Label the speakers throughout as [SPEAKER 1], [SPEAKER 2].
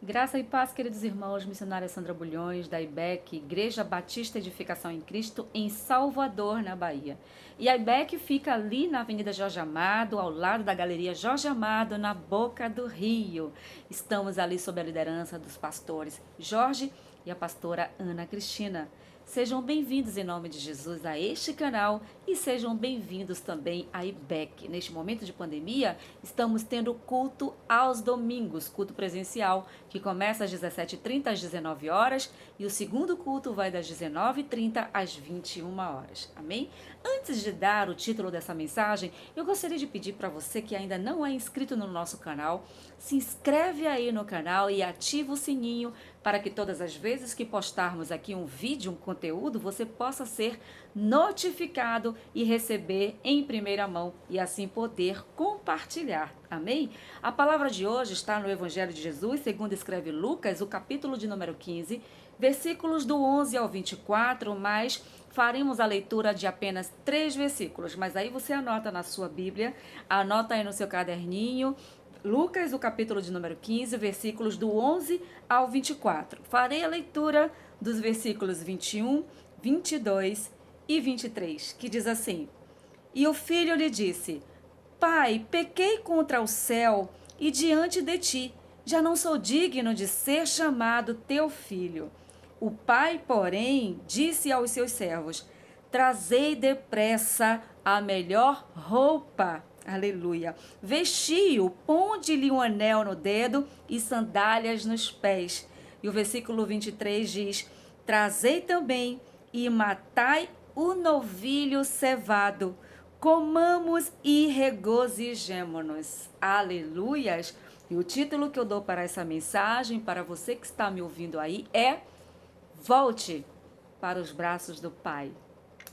[SPEAKER 1] Graça e paz, queridos irmãos, missionária Sandra Bulhões, da IBEC, Igreja Batista Edificação em Cristo, em Salvador, na Bahia. E a IBEC fica ali na Avenida Jorge Amado, ao lado da Galeria Jorge Amado, na Boca do Rio. Estamos ali sob a liderança dos pastores Jorge e a pastora Ana Cristina. Sejam bem-vindos em nome de Jesus a este canal e sejam bem-vindos também à IBEC. Neste momento de pandemia, estamos tendo culto aos domingos, culto presencial, que começa às 17h30 às 19 horas e o segundo culto vai das 19h30 às 21 horas. Amém? Antes de dar o título dessa mensagem, eu gostaria de pedir para você que ainda não é inscrito no nosso canal, se inscreve aí no canal e ativa o sininho para que todas as vezes que postarmos aqui um vídeo, um conteúdo, você possa ser notificado e receber em primeira mão e assim poder compartilhar. Amém? A palavra de hoje está no Evangelho de Jesus, segundo escreve Lucas, o capítulo de número 15, versículos do 11 ao 24, mas faremos a leitura de apenas 3 versículos, mas aí você anota na sua Bíblia, anota aí no seu caderninho, Lucas, o capítulo de número 15, versículos do 11 ao 24. Farei a leitura dos versículos 21, 22 e 23, que diz assim: E o filho lhe disse: Pai, pequei contra o céu e diante de ti, já não sou digno de ser chamado teu filho. O pai, porém, disse aos seus servos: Trazei depressa a melhor roupa. Aleluia. Vestiu, ponde-lhe um anel no dedo e sandálias nos pés. E o versículo 23 diz: Trazei também e matai o novilho cevado. Comamos e regozijemo-nos. Aleluias. E o título que eu dou para essa mensagem, para você que está me ouvindo aí, é Volte para os braços do Pai.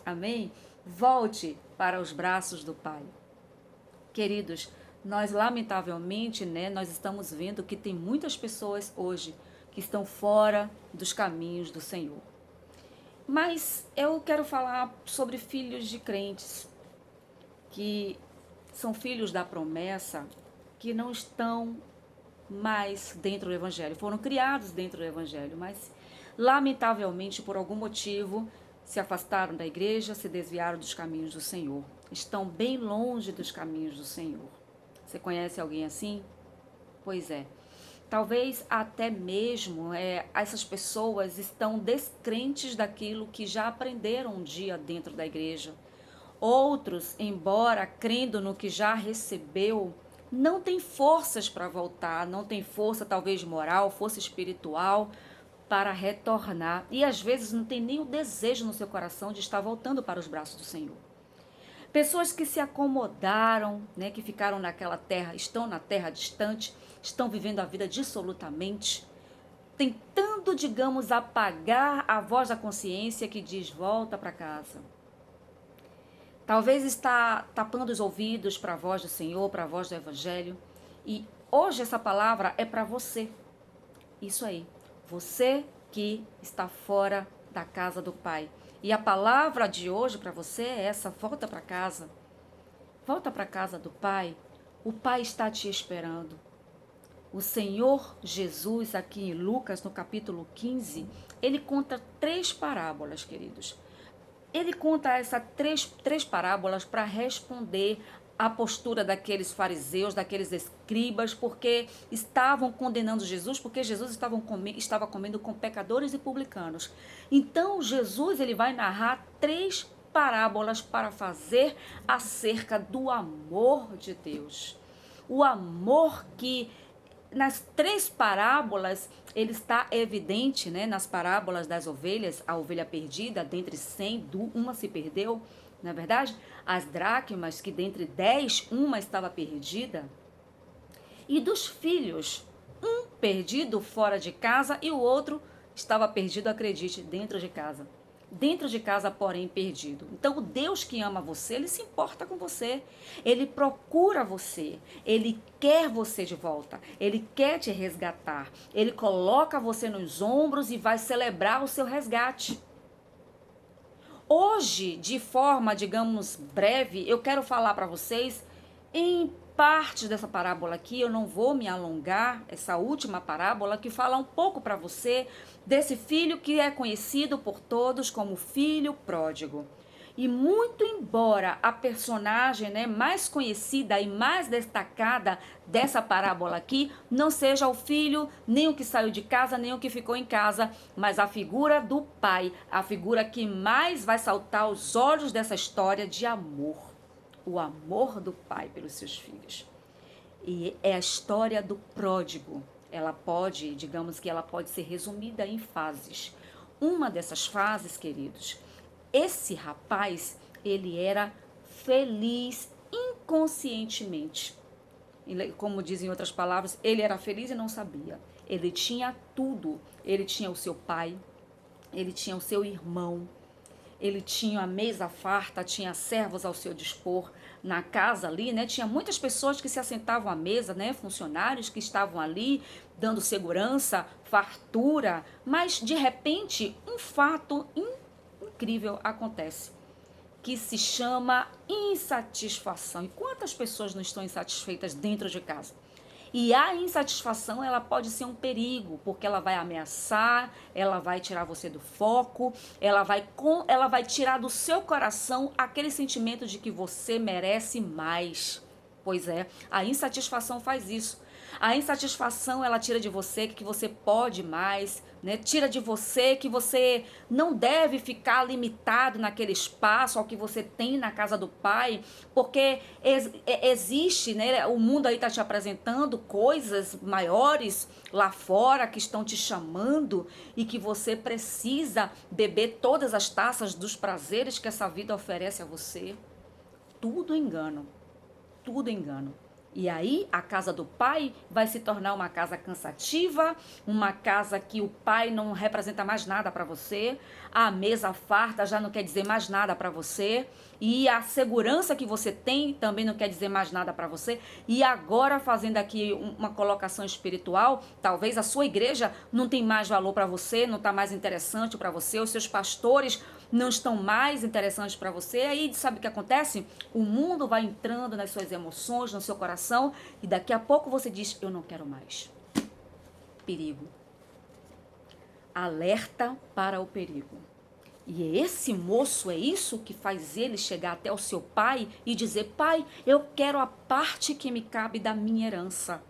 [SPEAKER 1] Amém? Volte para os braços do Pai. Queridos, nós lamentavelmente, nós estamos vendo que tem muitas pessoas hoje que estão fora dos caminhos do Senhor. Mas eu quero falar sobre filhos de crentes, que são filhos da promessa, que não estão mais dentro do Evangelho. Foram criados dentro do Evangelho, mas lamentavelmente, por algum motivo, se afastaram da igreja, se desviaram dos caminhos do Senhor. Estão bem longe dos caminhos do Senhor. Você conhece alguém assim? Pois é. Talvez até mesmo essas pessoas estão descrentes daquilo que já aprenderam um dia dentro da igreja. Outros, embora crendo no que já recebeu, não tem forças para voltar, não tem força talvez moral, força espiritual para retornar. E às vezes não tem nem o desejo no seu coração de estar voltando para os braços do Senhor. Pessoas que se acomodaram, que ficaram naquela terra, estão na terra distante, estão vivendo a vida dissolutamente, tentando, digamos, apagar a voz da consciência que diz: volta para casa. Talvez está tapando os ouvidos para a voz do Senhor, para a voz do Evangelho. E hoje essa palavra é para você. Isso aí. Você que está fora da casa do Pai. E a palavra de hoje para você é essa: volta para casa. Volta para a casa do Pai. O Pai está te esperando. O Senhor Jesus, aqui em Lucas, no capítulo 15, ele conta 3 parábolas, queridos. Ele conta essas três parábolas para responder à postura daqueles fariseus, daqueles escribas, porque estavam condenando Jesus, porque Jesus estava comendo com pecadores e publicanos. Então Jesus ele vai narrar 3 parábolas para fazer acerca do amor de Deus. O amor que nas 3 parábolas, ele está evidente, nas parábolas das ovelhas, a ovelha perdida, dentre 100, uma se perdeu, não é verdade? As dracmas, que dentre 10, uma estava perdida. E dos filhos, um perdido fora de casa e o outro estava perdido, acredite, dentro de casa. Dentro de casa, porém, perdido. Então, o Deus que ama você, ele se importa com você. Ele procura você. Ele quer você de volta. Ele quer te resgatar. Ele coloca você nos ombros e vai celebrar o seu resgate. Hoje, de forma, digamos, breve, eu quero falar para vocês em partes dessa parábola aqui, eu não vou me alongar, essa última parábola que fala um pouco para você desse filho que é conhecido por todos como filho pródigo. E muito embora a personagem, né, mais conhecida e mais destacada dessa parábola aqui não seja o filho, nem o que saiu de casa, nem o que ficou em casa, mas a figura do pai, a figura que mais vai saltar aos olhos dessa história de amor. O amor do pai pelos seus filhos. E é a história do pródigo. Ela pode, digamos que ela pode ser resumida em fases. Uma dessas fases, queridos, esse rapaz, ele era feliz inconscientemente. Como dizem em outras palavras, ele era feliz e não sabia. Ele tinha tudo. Ele tinha o seu pai, ele tinha o seu irmão, ele tinha a mesa farta, tinha servos ao seu dispor na casa ali, né? Tinha muitas pessoas que se assentavam à mesa, né? Funcionários que estavam ali dando segurança, fartura, mas de repente um fato incrível acontece, que se chama insatisfação. E quantas pessoas não estão insatisfeitas dentro de casa? E a insatisfação, ela pode ser um perigo, porque ela vai ameaçar, ela vai tirar você do foco, ela vai tirar do seu coração aquele sentimento de que você merece mais. Pois é, a insatisfação faz isso. A insatisfação, ela tira de você que você pode mais, né? Tira de você que você não deve ficar limitado naquele espaço ao que você tem na casa do pai, porque existe, né? O mundo aí está te apresentando coisas maiores lá fora que estão te chamando e que você precisa beber todas as taças dos prazeres que essa vida oferece a você. Tudo engano. Tudo engano. E aí a casa do pai vai se tornar uma casa cansativa, uma casa que o pai não representa mais nada para você, a mesa farta já não quer dizer mais nada para você, e a segurança que você tem também não quer dizer mais nada para você. E agora, fazendo aqui uma colocação espiritual, talvez a sua igreja não tem mais valor para você, não está mais interessante para você, os seus pastores não estão mais interessantes para você. Aí sabe o que acontece? O mundo vai entrando nas suas emoções, no seu coração, e daqui a pouco você diz, eu não quero mais. Perigo. Alerta para o perigo. E esse moço, é isso que faz ele chegar até o seu pai e dizer, pai, eu quero a parte que me cabe da minha herança.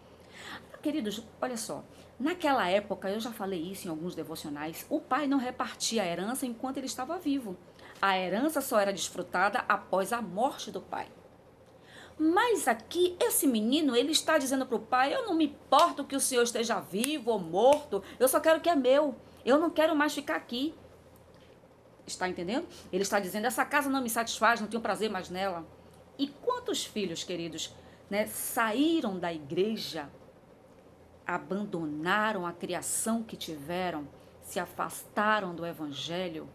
[SPEAKER 1] Queridos, olha só, naquela época, eu já falei isso em alguns devocionais, o pai não repartia a herança enquanto ele estava vivo. A herança só era desfrutada após a morte do pai. Mas aqui, esse menino, ele está dizendo para o pai, eu não me importo que o senhor esteja vivo ou morto, eu só quero o que é meu, eu não quero mais ficar aqui. Está entendendo? Ele está dizendo, essa casa não me satisfaz, não tenho prazer mais nela. E quantos filhos, queridos, né, saíram da igreja, abandonaram a criação que tiveram, se afastaram do evangelho,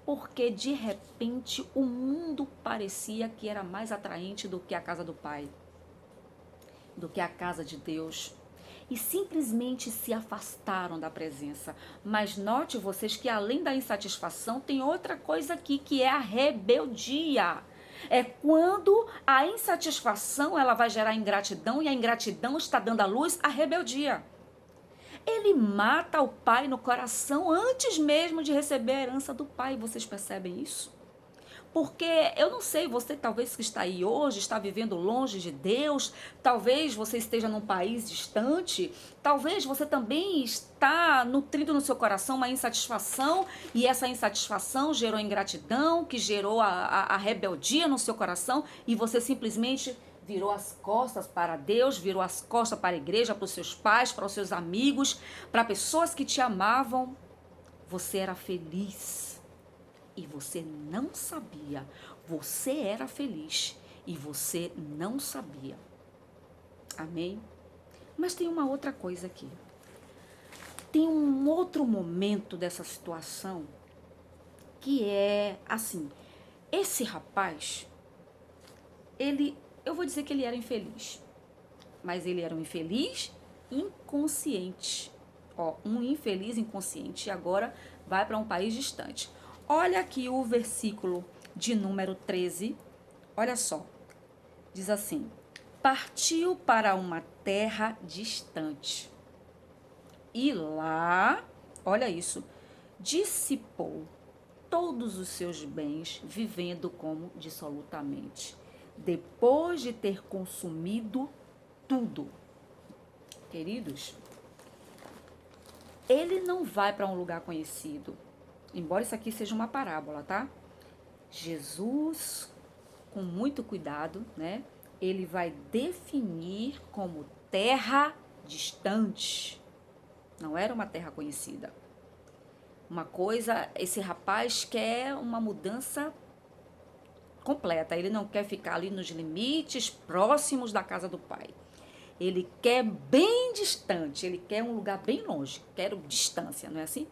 [SPEAKER 1] porque de repente o mundo parecia que era mais atraente do que a casa do pai, do que a casa de Deus, e simplesmente se afastaram da presença. Mas note vocês que além da insatisfação tem outra coisa aqui, que é a rebeldia. É quando a insatisfação ela vai gerar ingratidão, e a ingratidão está dando à luz a rebeldia. Ele mata o pai no coração antes mesmo de receber a herança do pai. Vocês percebem isso? Porque eu não sei, você talvez que está aí hoje, está vivendo longe de Deus, talvez você esteja num país distante, talvez você também está nutrindo no seu coração uma insatisfação, e essa insatisfação gerou ingratidão, que gerou a rebeldia no seu coração, e você simplesmente virou as costas para Deus, virou as costas para a igreja, para os seus pais, para os seus amigos, para pessoas que te amavam. Você era feliz. E você não sabia. Você era feliz e você não sabia. Amém? Mas tem uma outra coisa aqui. Tem um outro momento dessa situação que é assim. Esse rapaz, eu vou dizer que ele era infeliz. Mas ele era um infeliz inconsciente. Ó, um infeliz inconsciente. E agora vai para um país distante. Olha aqui o versículo de número 13, olha só, diz assim, partiu para uma terra distante. E lá, olha isso, dissipou todos os seus bens, vivendo como dissolutamente, depois de ter consumido tudo. Queridos, ele não vai para um lugar conhecido, embora isso aqui seja uma parábola, tá? Jesus, com muito cuidado, né? Ele vai definir como terra distante. Não era uma terra conhecida. Uma coisa, esse rapaz quer uma mudança completa. Ele não quer ficar ali nos limites próximos da casa do pai. Ele quer bem distante, ele quer um lugar bem longe, quer distância, não é assim?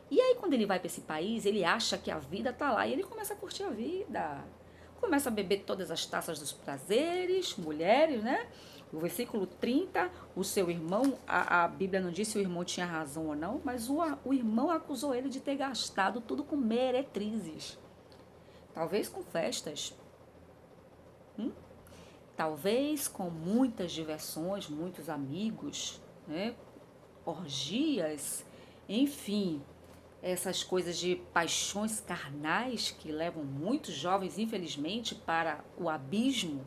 [SPEAKER 1] E aí, quando ele vai para esse país, ele acha que a vida tá lá e ele começa a curtir a vida. Começa a beber todas as taças dos prazeres, mulheres, né? No versículo 30, o seu irmão, a Bíblia não diz se o irmão tinha razão ou não, mas o irmão acusou ele de ter gastado tudo com meretrizes. Talvez com festas. Talvez com muitas diversões, muitos amigos, né? Orgias, enfim, essas coisas de paixões carnais que levam muitos jovens, infelizmente, para o abismo.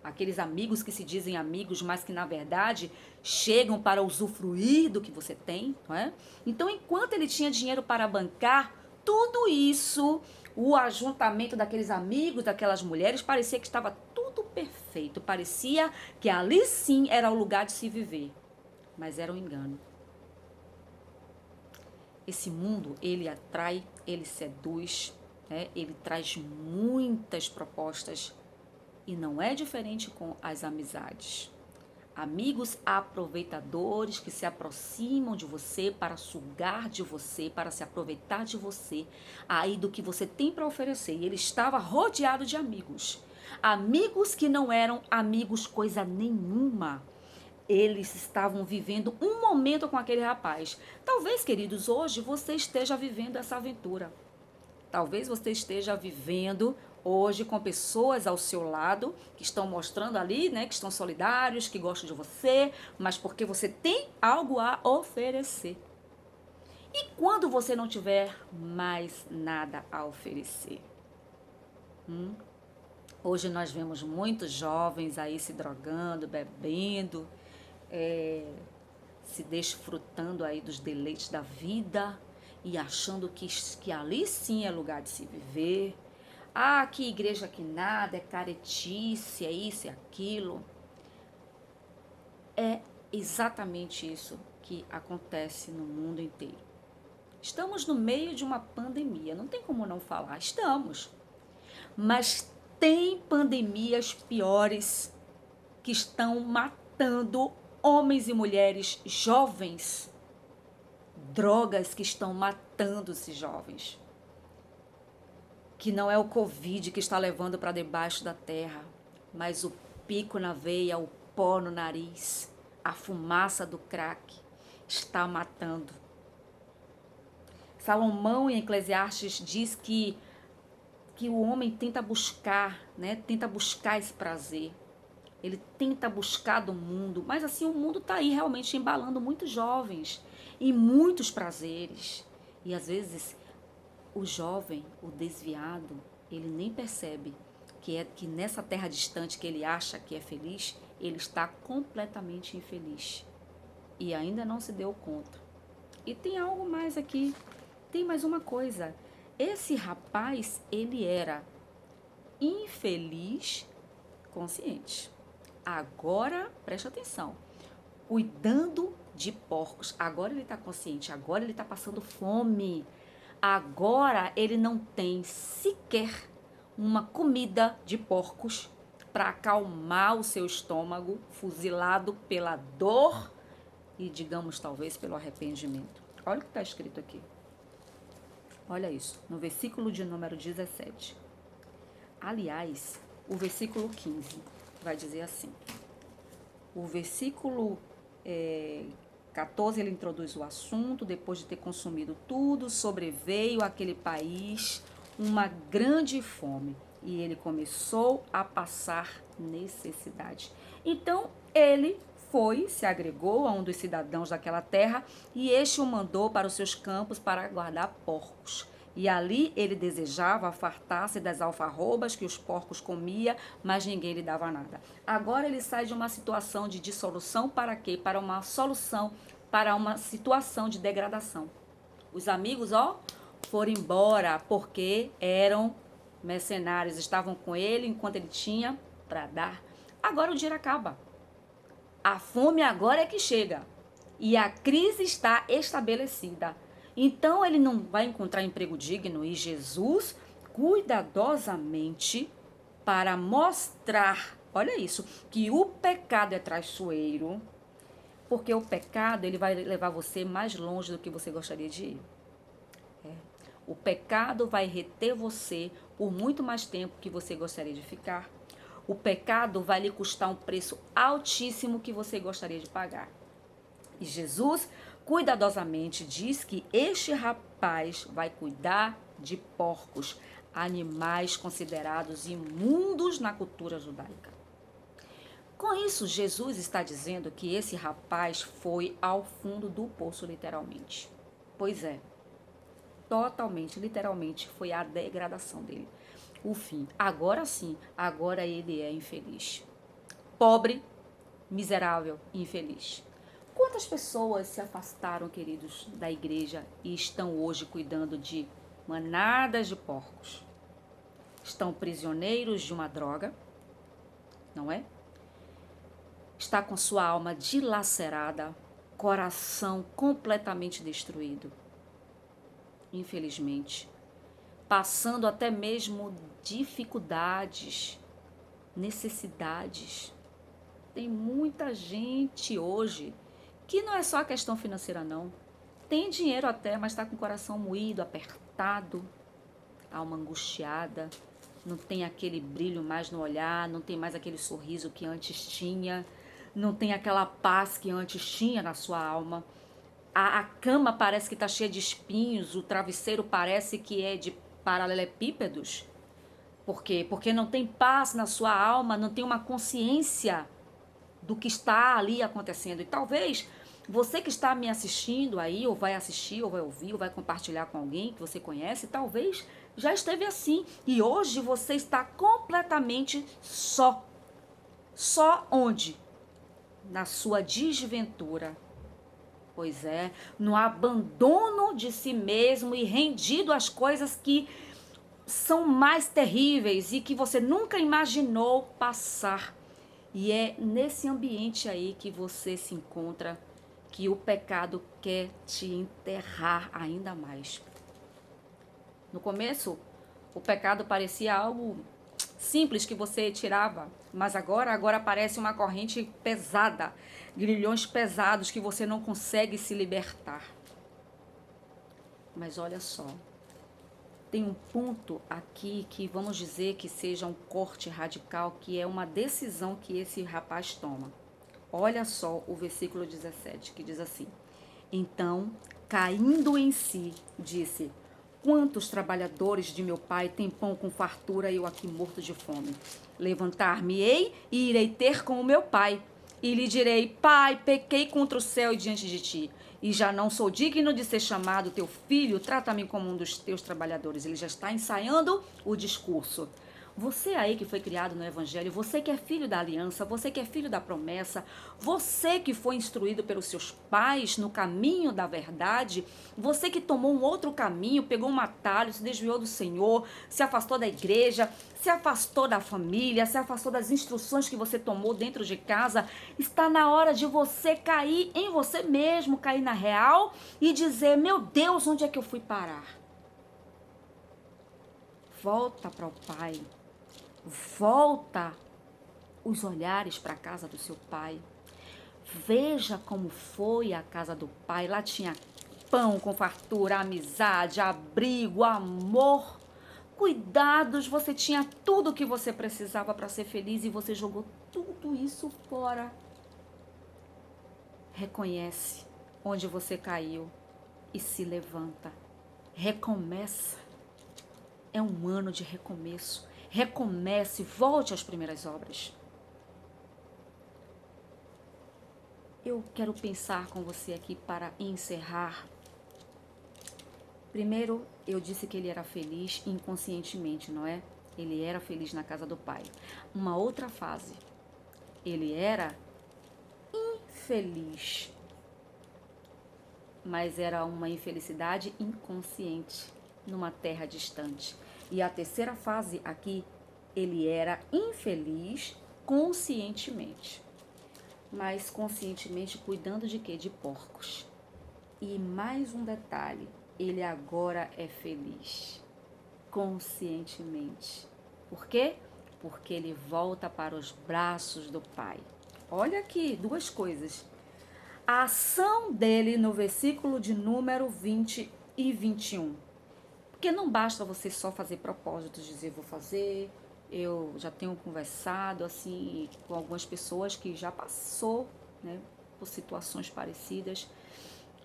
[SPEAKER 1] Aqueles amigos que se dizem amigos, mas que na verdade chegam para usufruir do que você tem, não é? Então, enquanto ele tinha dinheiro para bancar, tudo isso, o ajuntamento daqueles amigos, daquelas mulheres, parecia que estava tudo perfeito. Parecia que ali sim era o lugar de se viver. Mas era um engano. Esse mundo, ele atrai, ele seduz, né? Ele traz muitas propostas e não é diferente com as amizades. Amigos aproveitadores que se aproximam de você para sugar de você, para se aproveitar de você, aí do que você tem para oferecer. E ele estava rodeado de amigos. Amigos que não eram amigos coisa nenhuma. Eles estavam vivendo um momento com aquele rapaz. Talvez, queridos, hoje você esteja vivendo essa aventura. Talvez você esteja vivendo hoje com pessoas ao seu lado que estão mostrando ali, né, que estão solidários, que gostam de você, mas porque você tem algo a oferecer. E quando você não tiver mais nada a oferecer? Hoje nós vemos muitos jovens aí se drogando, bebendo, se desfrutando aí dos deleites da vida e achando que ali sim é lugar de se viver. Ah, que igreja que nada, é caretice, é isso, é aquilo. É exatamente isso que acontece no mundo inteiro. Estamos no meio de uma pandemia, não tem como não falar, estamos. Mas tem pandemias piores que estão matando homens e mulheres jovens. Drogas que estão matando esses jovens. Que não é o Covid que está levando para debaixo da terra, mas o pico na veia, o pó no nariz, a fumaça do crack está matando. Salomão em Eclesiastes diz que o homem tenta buscar, né? Tenta buscar esse prazer. Ele tenta buscar do mundo, mas assim o mundo está aí realmente embalando muitos jovens e muitos prazeres. E às vezes o jovem, o desviado, ele nem percebe que nessa terra distante que ele acha que é feliz, ele está completamente infeliz. E ainda não se deu conta. E tem algo mais aqui. Tem mais uma coisa. Esse rapaz, ele era infeliz consciente. Agora, preste atenção. Cuidando de porcos. Agora ele está consciente. Agora ele está passando fome. Agora ele não tem sequer uma comida de porcos para acalmar o seu estômago, fuzilado pela dor e, digamos, talvez pelo arrependimento. Olha o que está escrito aqui. Olha isso, no versículo de número 17. Aliás, o versículo 15 vai dizer assim. O versículo 14, ele introduz o assunto. Depois de ter consumido tudo, sobreveio àquele país uma grande fome, e ele começou a passar necessidade. Então, ele foi, se agregou a um dos cidadãos daquela terra e este o mandou para os seus campos para guardar porcos. E ali ele desejava fartar-se das alfarrobas que os porcos comia, mas ninguém lhe dava nada. Agora ele sai de uma situação de dissolução para quê? Para uma solução, para uma situação de degradação. Os amigos, foram embora porque eram mercenários, estavam com ele enquanto ele tinha para dar. Agora o dinheiro acaba. A fome agora é que chega. E a crise está estabelecida. Então ele não vai encontrar emprego digno e Jesus, cuidadosamente, para mostrar, olha isso, que o pecado é traiçoeiro, porque o pecado ele vai levar você mais longe do que você gostaria de ir. O pecado vai reter você por muito mais tempo que você gostaria de ficar. O pecado vai lhe custar um preço altíssimo que você gostaria de pagar. E Jesus, cuidadosamente, diz que este rapaz vai cuidar de porcos, animais considerados imundos na cultura judaica. Com isso, Jesus está dizendo que esse rapaz foi ao fundo do poço, literalmente. Pois é, totalmente, literalmente, foi a degradação dele. O fim. Agora sim, agora ele é infeliz. Pobre, miserável, infeliz. Quantas pessoas se afastaram, queridos, da igreja e estão hoje cuidando de manadas de porcos? Estão prisioneiros de uma droga, não é? Está com sua alma dilacerada, coração completamente destruído. Infelizmente, passando até mesmo dificuldades, necessidades. Tem muita gente hoje que não é só a questão financeira, não. Tem dinheiro até, mas está com o coração moído, apertado, alma angustiada, não tem aquele brilho mais no olhar, não tem mais aquele sorriso que antes tinha, não tem aquela paz que antes tinha na sua alma. A cama parece que está cheia de espinhos, o travesseiro parece que é de paralelepípedos. Por quê? Porque não tem paz na sua alma, não tem uma consciência do que está ali acontecendo. E talvez você que está me assistindo aí, ou vai assistir, ou vai ouvir, ou vai compartilhar com alguém que você conhece, talvez já esteve assim. E hoje você está completamente só. Só onde? Na sua desventura. Pois é, no abandono de si mesmo e rendido às coisas que são mais terríveis e que você nunca imaginou passar. E é nesse ambiente aí que você se encontra, que o pecado quer te enterrar ainda mais. No começo, o pecado parecia algo simples que você tirava, mas agora parece uma corrente pesada, grilhões pesados que você não consegue se libertar. Mas olha só, tem um ponto aqui que vamos dizer que seja um corte radical, que é uma decisão que esse rapaz toma. Olha só o versículo 17, que diz assim: Então, caindo em si, disse: Quantos trabalhadores de meu pai têm pão com fartura e eu aqui morto de fome? Levantar-me-ei e irei ter com o meu pai. E lhe direi: Pai, pequei contra o céu e diante de ti, e já não sou digno de ser chamado teu filho, trata-me como um dos teus trabalhadores. Ele já está ensaiando o discurso. Você aí que foi criado no Evangelho, você que é filho da aliança, você que é filho da promessa, você que foi instruído pelos seus pais no caminho da verdade, você que tomou um outro caminho, pegou um atalho, se desviou do Senhor, se afastou da igreja, se afastou da família, se afastou das instruções que você tomou dentro de casa, está na hora de você cair em você mesmo, cair na real e dizer: meu Deus, onde é que eu fui parar? Volta para o Pai. Volta os olhares para a casa do seu pai. Veja como foi a casa do pai. Lá tinha pão com fartura, amizade, abrigo, amor, cuidados. Você tinha tudo o que você precisava para ser feliz e você jogou tudo isso fora. Reconhece onde você caiu e se levanta. Recomeça. É um ano de recomeço. Recomece, volte às primeiras obras. eu quero pensar com você aqui para encerrar. Primeiro, eu disse que ele era feliz inconscientemente, não é? Ele era feliz na casa do pai. Uma outra fase, ele era infeliz, mas era uma infelicidade inconsciente, numa terra distante. E a terceira fase aqui, ele era infeliz conscientemente, mas conscientemente cuidando de quê? De porcos. E mais um detalhe, ele agora é feliz conscientemente. Por quê? Porque ele volta para os braços do Pai. Olha aqui, duas coisas. A ação dele no versículo de número 20 e 21. Porque não basta você só fazer propósitos, dizer vou fazer. Eu já tenho conversado assim com algumas pessoas que já passou, né, por situações parecidas,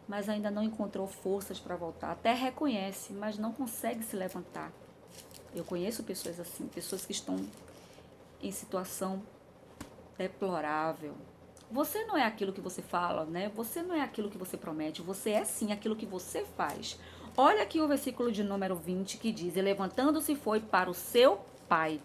[SPEAKER 1] mas ainda não encontrou forças para voltar. Até reconhece, mas não consegue se levantar. Eu conheço pessoas assim, pessoas que estão em situação deplorável. Você não é aquilo que você fala, né? Você não é aquilo que você promete, você é sim aquilo que você faz. Olha aqui o versículo de número 20 que diz: e levantando-se foi para o seu pai.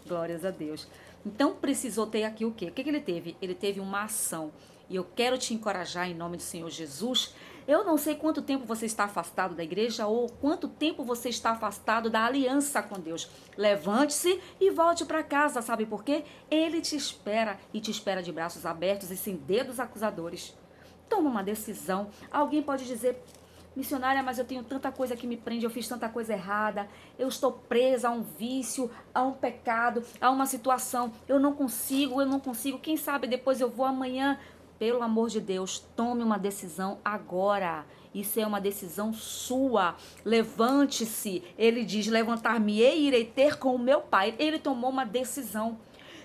[SPEAKER 1] Glórias a Deus. Então precisou ter aqui o quê? O que ele teve? Ele teve uma ação. E eu quero te encorajar em nome do Senhor Jesus. Eu não sei quanto tempo você está afastado da igreja ou quanto tempo você está afastado da aliança com Deus. Levante-se e volte para casa, sabe por quê? Ele te espera e te espera de braços abertos e sem dedos acusadores. Toma uma decisão. Alguém pode dizer: missionária, mas eu tenho tanta coisa que me prende, eu fiz tanta coisa errada, eu estou presa a um vício, a um pecado, a uma situação, eu não consigo, quem sabe depois eu vou amanhã. Pelo amor de Deus, tome uma decisão agora. Isso é uma decisão sua. Levante-se. Ele diz: levantar-me-ei e irei ter com o meu pai. Ele tomou uma decisão.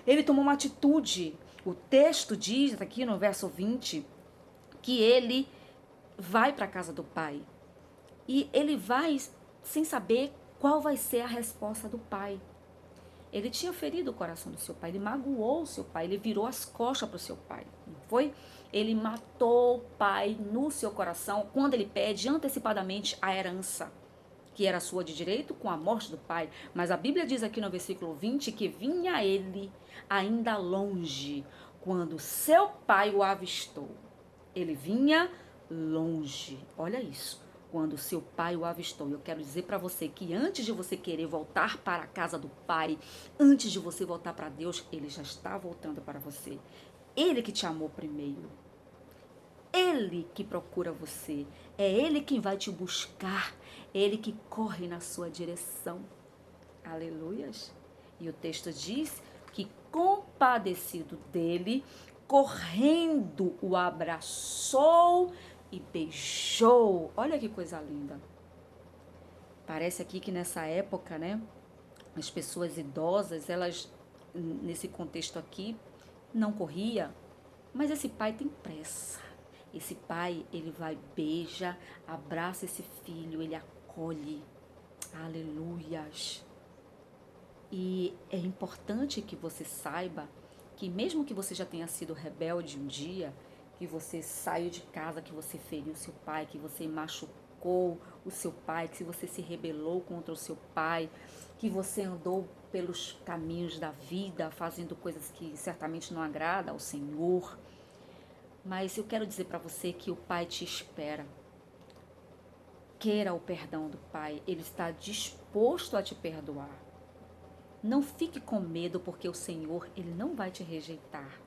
[SPEAKER 1] Ele tomou uma atitude. O texto diz aqui no verso 20 que ele vai para a casa do pai. E ele vai sem saber qual vai ser a resposta do pai. Ele tinha ferido o coração do seu pai, ele magoou o seu pai, ele virou as costas para o seu pai, não foi? Ele matou o pai no seu coração quando ele pede antecipadamente a herança, que era sua de direito com a morte do pai. Mas a Bíblia diz aqui no versículo 20 que vinha ele ainda longe quando seu pai o avistou. Ele vinha longe. Olha isso. Quando seu pai o avistou. Eu quero dizer para você que antes de você querer voltar para a casa do pai, antes de você voltar para Deus, ele já está voltando para você. Ele que te amou primeiro. Ele que procura você. É ele quem vai te buscar. É ele que corre na sua direção. Aleluias. E o texto diz que, compadecido dele, correndo, o abraçou e beijou. Olha que coisa linda. Parece aqui que nessa época, né, as pessoas idosas, elas, nesse contexto aqui, não corria, mas esse pai tem pressa. Esse pai, ele vai, beija, abraça esse filho, ele acolhe. Aleluias. E é importante que você saiba que mesmo que você já tenha sido rebelde um dia, que você saiu de casa, que você feriu seu pai, que você machucou o seu pai, que você se rebelou contra o seu pai, que você andou pelos caminhos da vida, fazendo coisas que certamente não agradam ao Senhor. Mas eu quero dizer para você que o Pai te espera. Queira o perdão do Pai, Ele está disposto a te perdoar. Não fique com medo, porque o Senhor, Ele não vai te rejeitar.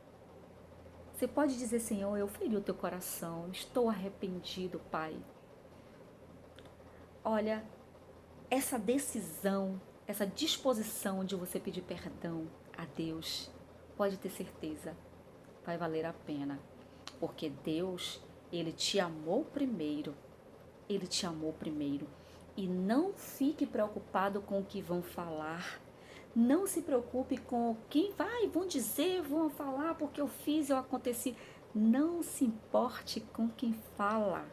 [SPEAKER 1] Você pode dizer: Senhor, eu feri o teu coração, estou arrependido, Pai. Olha, essa decisão, essa disposição de você pedir perdão a Deus, pode ter certeza, vai valer a pena. Porque Deus, Ele te amou primeiro. Ele te amou primeiro. E não fique preocupado com o que vão falar. Não se preocupe com quem vão dizer, vão falar porque eu fiz, eu aconteci. Não se importe com quem fala.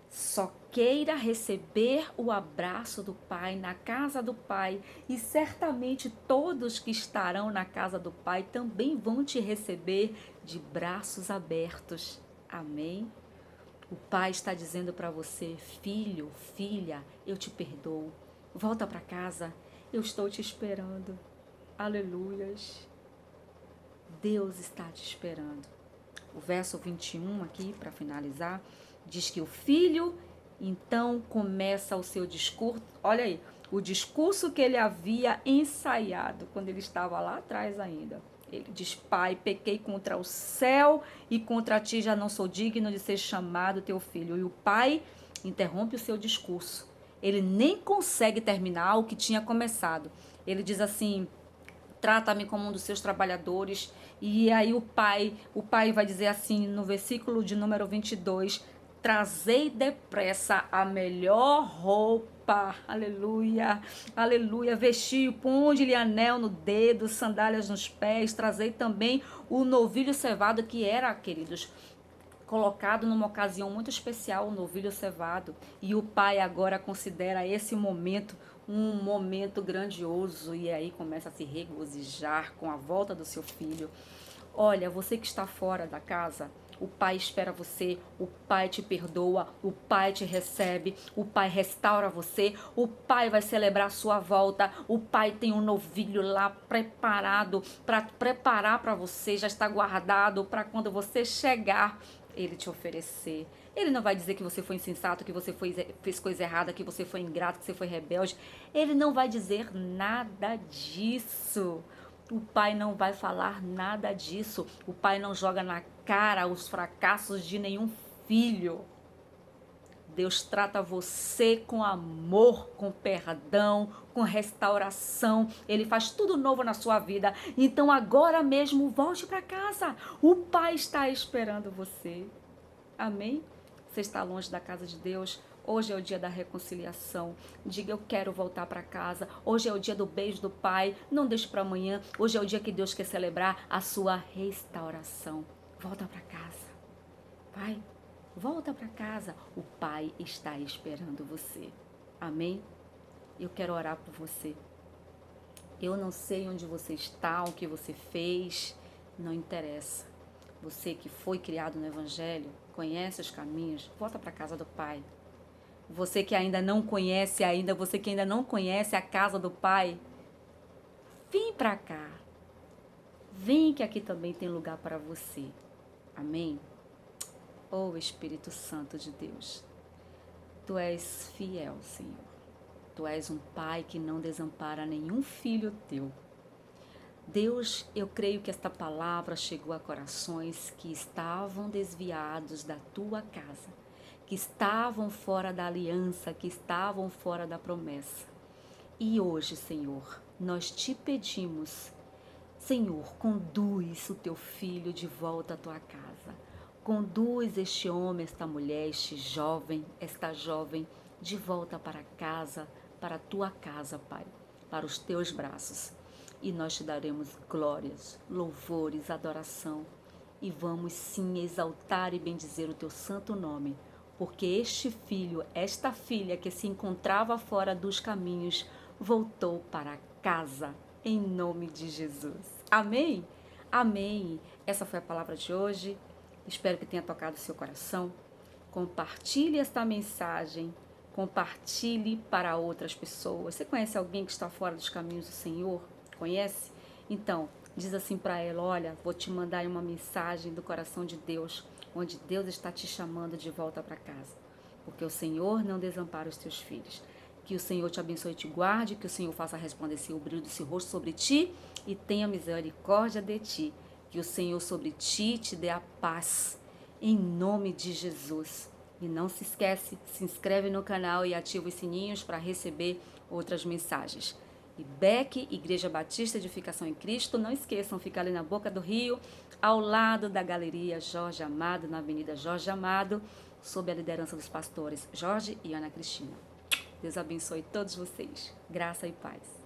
[SPEAKER 1] Só queira receber o abraço do Pai na casa do Pai, e certamente todos que estarão na casa do Pai também vão te receber de braços abertos. Amém? O Pai está dizendo para você: filho, filha, eu te perdoo. Volta para casa, eu estou te esperando. Aleluias. Deus está te esperando. O verso 21 aqui, para finalizar, diz que o filho então começa o seu discurso. Olha aí, o discurso que ele havia ensaiado quando ele estava lá atrás ainda. Ele diz: Pai, pequei contra o céu e contra ti já não sou digno de ser chamado teu filho. E o pai interrompe o seu discurso. Ele nem consegue terminar o que tinha começado. Ele diz assim: trata-me como um dos seus trabalhadores. E aí o pai vai dizer assim no versículo de número 22: trazei depressa a melhor roupa, aleluia, aleluia, vestiu, ponde-lhe anel no dedo, sandálias nos pés, trazei também o novilho cevado, que era, queridos, colocado numa ocasião muito especial, o novilho cevado. E o pai agora considera esse momento um momento grandioso, e aí começa a se regozijar com a volta do seu filho. Olha, você que está fora da casa, o Pai espera você, o Pai te perdoa, o Pai te recebe, o Pai restaura você, o Pai vai celebrar a sua volta, o Pai tem um novilho lá preparado para preparar para você, já está guardado para quando você chegar, ele te oferecer. Ele não vai dizer que você foi insensato, que você fez coisa errada, que você foi ingrato, que você foi rebelde. Ele não vai dizer nada disso. O pai não vai falar nada disso. O pai não joga na cara os fracassos de nenhum filho. Deus trata você com amor, com perdão, com restauração. Ele faz tudo novo na sua vida. Então agora mesmo volte para casa. O pai está esperando você. Amém? Você está longe da casa de Deus? Hoje é o dia da reconciliação. Diga: eu quero voltar para casa. Hoje é o dia do beijo do Pai. Não deixe para amanhã. Hoje é o dia que Deus quer celebrar a sua restauração. Volta para casa. Pai, volta para casa. O Pai está esperando você. Amém? Eu quero orar por você. Eu não sei onde você está, o que você fez. Não interessa. Você que foi criado no Evangelho, conhece os caminhos, volta para a casa do Pai. Você que ainda não conhece você que ainda não conhece a casa do Pai, vem para cá. Vem que aqui também tem lugar para você. Amém? Oh, Espírito Santo de Deus, Tu és fiel, Senhor. Tu és um Pai que não desampara nenhum filho Teu. Deus, eu creio que esta palavra chegou a corações que estavam desviados da Tua casa, que estavam fora da aliança, que estavam fora da promessa. E hoje, Senhor, nós te pedimos, Senhor, conduz o Teu filho de volta à Tua casa. Conduz este homem, esta mulher, esta jovem, de volta para casa, para a Tua casa, Pai, para os Teus braços. E nós te daremos glórias, louvores, adoração. E vamos sim exaltar e bendizer o teu santo nome, porque este filho, esta filha que se encontrava fora dos caminhos, voltou para casa, em nome de Jesus. Amém? Amém. Essa foi a palavra de hoje. Espero que tenha tocado o seu coração. Compartilhe esta mensagem. Compartilhe para outras pessoas. Você conhece alguém que está fora dos caminhos do Senhor? Conhece? Então, diz assim para ela: olha, vou te mandar uma mensagem do coração de Deus, onde Deus está te chamando de volta para casa, porque o Senhor não desampara os teus filhos. Que o Senhor te abençoe e te guarde, que o Senhor faça resplandecer o brilho do seu rosto sobre ti e tenha misericórdia de ti. Que o Senhor sobre ti te dê a paz, em nome de Jesus. E não se esquece, se inscreve no canal e ativa os sininhos para receber outras mensagens. IBEC, Igreja Batista Edificação em Cristo, não esqueçam, fica ali na Boca do Rio, ao lado da Galeria Jorge Amado, na Avenida Jorge Amado, sob a liderança dos pastores Jorge e Ana Cristina. Deus abençoe todos vocês. Graça e paz.